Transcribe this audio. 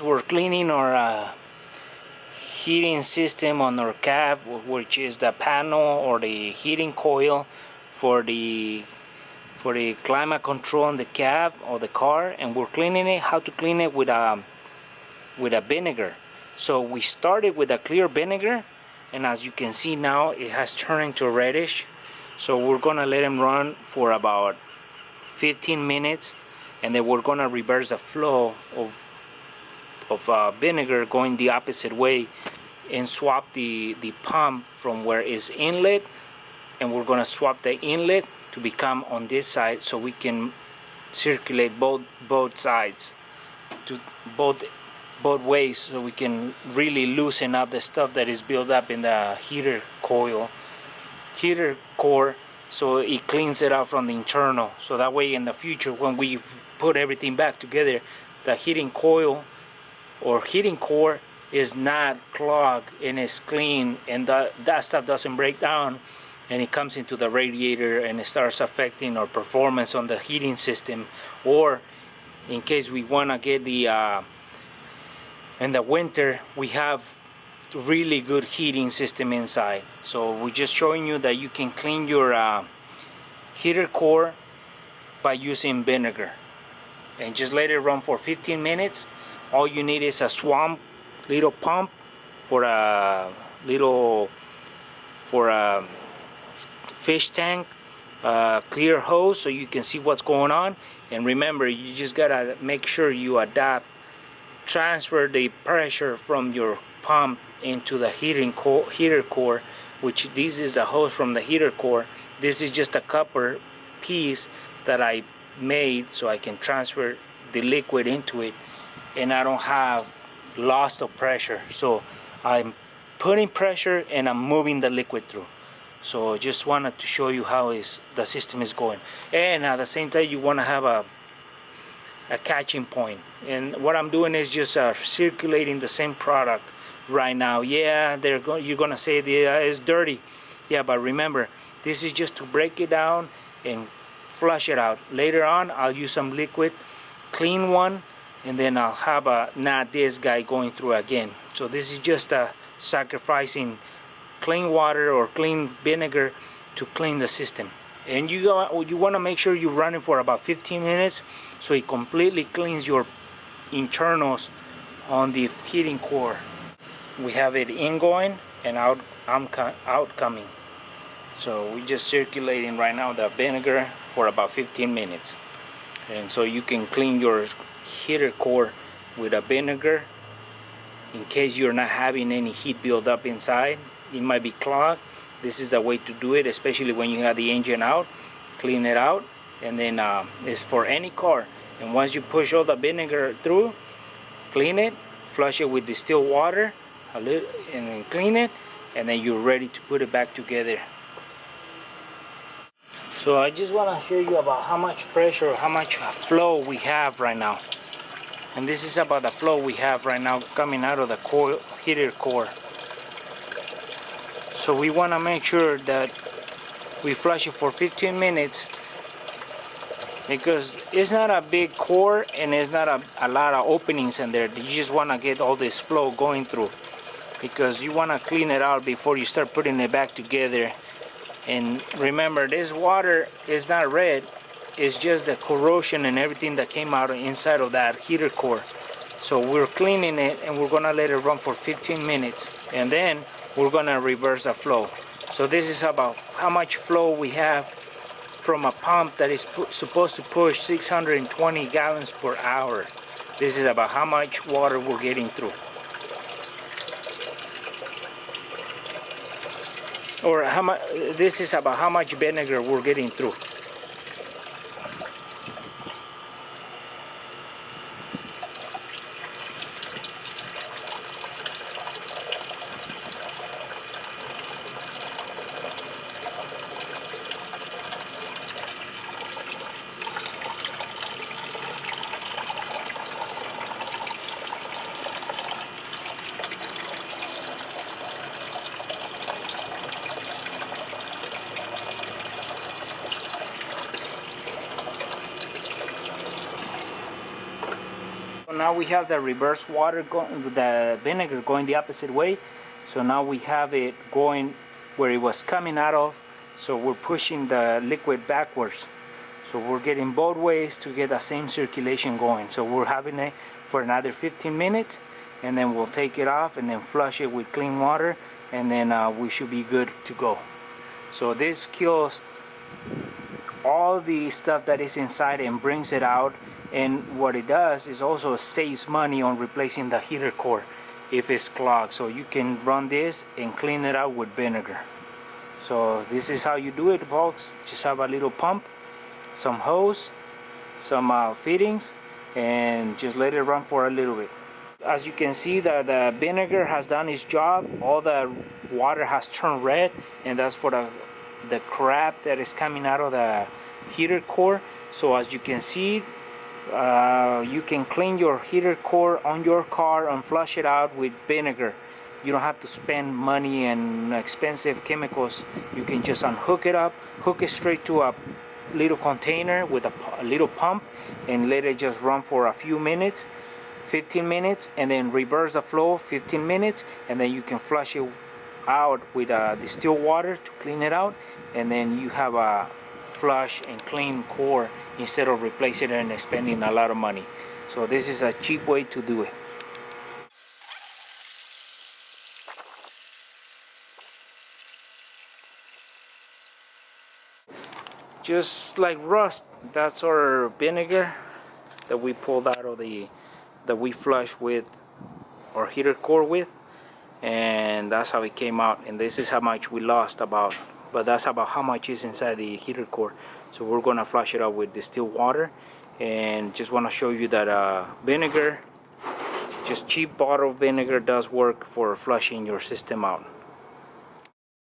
We're cleaning our heating system on our cab, which is the panel or the heating coil for the climate control on the cab or the car, and we're cleaning it. How to clean it with a vinegar. So we started with a clear vinegar, and as you can see now, it has turned into reddish. So we're gonna let them run for about 15 minutes, and then we're gonna reverse the flow of vinegar going the opposite way and swap the pump from where is inlet, and we're gonna swap the inlet to become on this side, so we can circulate both sides to both ways, so we can really loosen up the stuff that is built up in the heater core, so it cleans it out from the internal. So that way in the future, when we put everything back together, the heating coil or heating core is not clogged and is clean, and that stuff doesn't break down and it comes into the radiator and it starts affecting our performance on the heating system. Or in case we want to get the in the winter, we have really good heating system inside. So we're just showing you that you can clean your heater core by using vinegar, and just let it run for 15 minutes. All you need is a swamp little pump for a fish tank, clear hose, so you can see what's going on. And remember, you just gotta make sure you transfer the pressure from your pump into the heater core, which this is the hose from the heater core. This is just a copper piece that I made so I can transfer the liquid into it, and I don't have loss of pressure. So I'm putting pressure and I'm moving the liquid through. So just wanted to show you how the system is going, and at the same time you want to have a catching point. And what I'm doing is just circulating the same product right now. Yeah, you're gonna say it's dirty. Yeah, but remember, this is just to break it down and flush it out. Later on, I'll use some liquid, clean one, and then I'll have not this guy going through again. So this is just sacrificing clean water or clean vinegar to clean the system. And you want to make sure you run it for about 15 minutes so it completely cleans your internals on the heating core. We have it ingoing and outcoming. So we're just circulating right now the vinegar for about 15 minutes. And so you can clean your heater core with a vinegar in case you're not having any heat build up inside. It might be clogged. This is the way to do it, especially when you have the engine out. Clean it out, and then it's for any car. And once you push all the vinegar through, clean it, flush it with distilled water a little, and then clean it, and then you're ready to put it back together. So I just want to show you about how much pressure, how much flow we have right now. And this is about the flow we have right now coming out of the heater core. So we want to make sure that we flush it for 15 minutes, because it's not a big core and it's not a lot of openings in there. You just want to get all this flow going through, because you want to clean it out before you start putting it back together. And remember, this water is not red, it's just the corrosion and everything that came out inside of that heater core. So we're cleaning it and we're gonna let it run for 15 minutes, and then we're gonna reverse the flow. So this is about how much flow we have from a pump that is supposed to push 620 gallons per hour. This is about how much water we're getting through. Or this is about how much vinegar we're getting through. now we have the reverse water going, the vinegar going the opposite way. So now we have it going where it was coming out of. So we're pushing the liquid backwards. So we're getting both ways to get the same circulation going. So we're having it for another 15 minutes, and then we'll take it off and then flush it with clean water, and then we should be good to go. So this kills all the stuff that is inside and brings it out. And what it does is also saves money on replacing the heater core if it's clogged. So you can run this and clean it out with vinegar. So this is how you do it, folks. Just have a little pump, some hose, some fittings, and just let it run for a little bit. As you can see, the vinegar has done its job. All the water has turned red, and that's for the crap that is coming out of the heater core. So as you can see, you can clean your heater core on your car and flush it out with vinegar. You don't have to spend money and expensive chemicals. You can just unhook it up, hook it straight to a little container with a little pump, and let it just run for a few minutes, 15 minutes, and then reverse the flow 15 minutes, and then you can flush it out with distilled water to clean it out, and then you have a flush and clean core instead of replacing it and spending a lot of money. So this is a cheap way to do it. Just like rust, that's our vinegar that we pulled out of that we flushed with our heater core with, and that's how it came out. And this is how much we lost about, but that's about how much is inside the heater core. So we're gonna flush it out with distilled water, and just want to show you that vinegar, just cheap bottle vinegar, does work for flushing your system out.